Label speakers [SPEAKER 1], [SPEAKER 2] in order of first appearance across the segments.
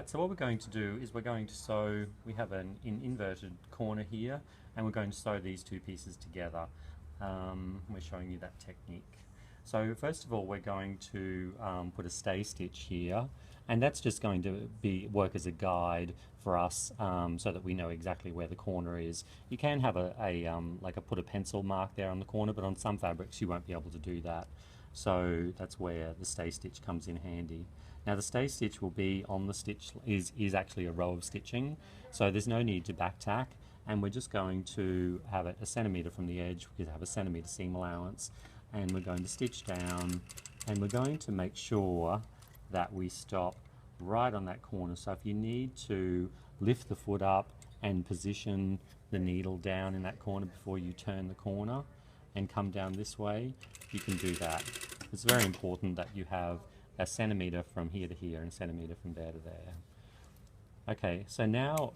[SPEAKER 1] Alright, so what we're going to do is we're going to sew, we have an inverted corner here, and we're going to sew these two pieces together. We're showing you that technique. So first of all, we're going to put a stay stitch here, and that's just going to work as a guide for us, so that we know exactly where the corner is. You can have put a pencil mark there on the corner, but on some fabrics you won't be able to do that. So that's where the stay stitch comes in handy. Now the stay stitch will be on the stitch, is actually a row of stitching, so there's no need to back tack, and we're just going to have it a centimetre from the edge. We have a centimetre seam allowance, and we're going to stitch down, and we're going to make sure that we stop right on that corner. So if you need to lift the foot up and position the needle down in that corner before you turn the corner and come down this way, you can do that. It's very important that you have a centimetre from here to here and a centimetre from there to there. Okay, so now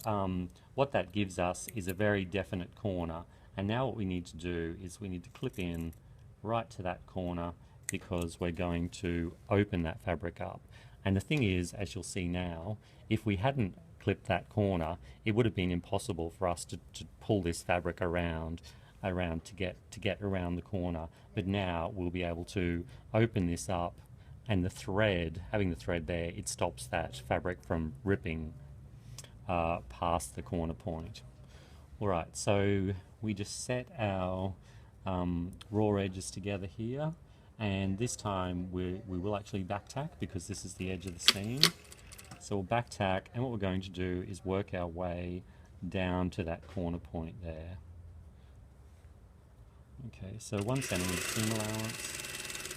[SPEAKER 1] what that gives us is a very definite corner, and now what we need to do is we need to clip in right to that corner, because we're going to open that fabric up. And the thing is, as you'll see now, if we hadn't clipped that corner, it would have been impossible for us to pull this fabric around to get around the corner. But now we'll be able to open this up, and the thread, having the thread there, it stops that fabric from ripping past the corner point. Alright, so we just set our raw edges together here, and this time we will actually back tack, because this is the edge of the seam. So we'll back tack, and what we're going to do is work our way down to that corner point there. Okay, so 1 centimetre seam allowance,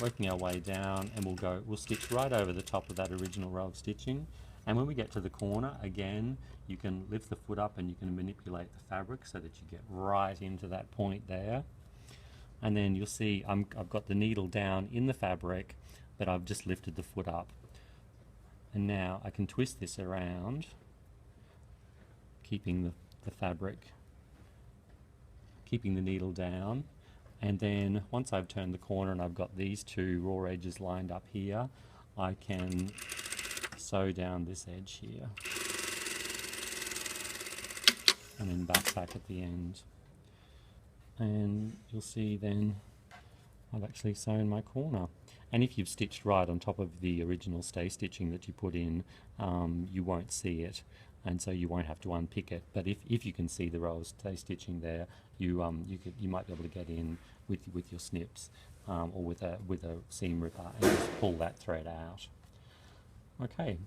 [SPEAKER 1] working our way down, and we'll stitch right over the top of that original row of stitching. And when we get to the corner, again, you can lift the foot up and you can manipulate the fabric so that you get right into that point there. And then you'll see I've got the needle down in the fabric, but I've just lifted the foot up. And now I can twist this around, keeping the fabric, keeping the needle down. And then once I've turned the corner and I've got these two raw edges lined up here, I can sew down this edge here and then back tack at the end. And you'll see then I've actually sewn my corner. And if you've stitched right on top of the original stay stitching that you put in, you won't see it, and so you won't have to unpick it. But if you can see the row of stay stitching there, you might be able to get in with your snips or with a seam ripper and just pull that thread out. Okay.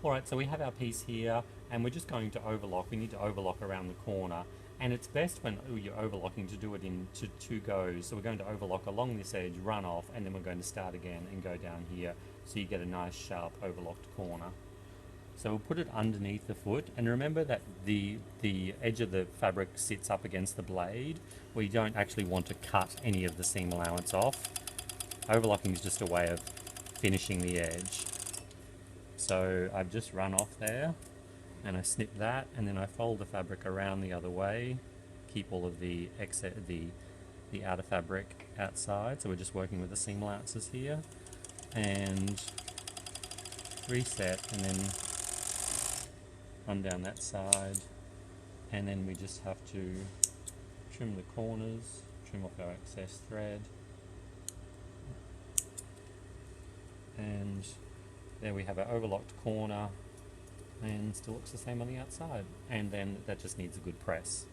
[SPEAKER 1] Alright, so we have our piece here, and we're just going to overlock. We need to overlock around the corner, and it's best when you're overlocking to do it in two goes. So we're going to overlock along this edge, run off, and then we're going to start again and go down here, so you get a nice sharp overlocked corner. So we'll put it underneath the foot, and remember that the edge of the fabric sits up against the blade. We don't actually want to cut any of the seam allowance off. Overlocking is just a way of finishing the edge. So I've just run off there, and I snip that, and then I fold the fabric around the other way, keep all of the outer fabric outside. So we're just working with the seam allowances here, and reset, and then run down that side, and then we just have to trim the corners, trim off our excess thread, and there we have our overlocked corner, and still looks the same on the outside. And then that just needs a good press.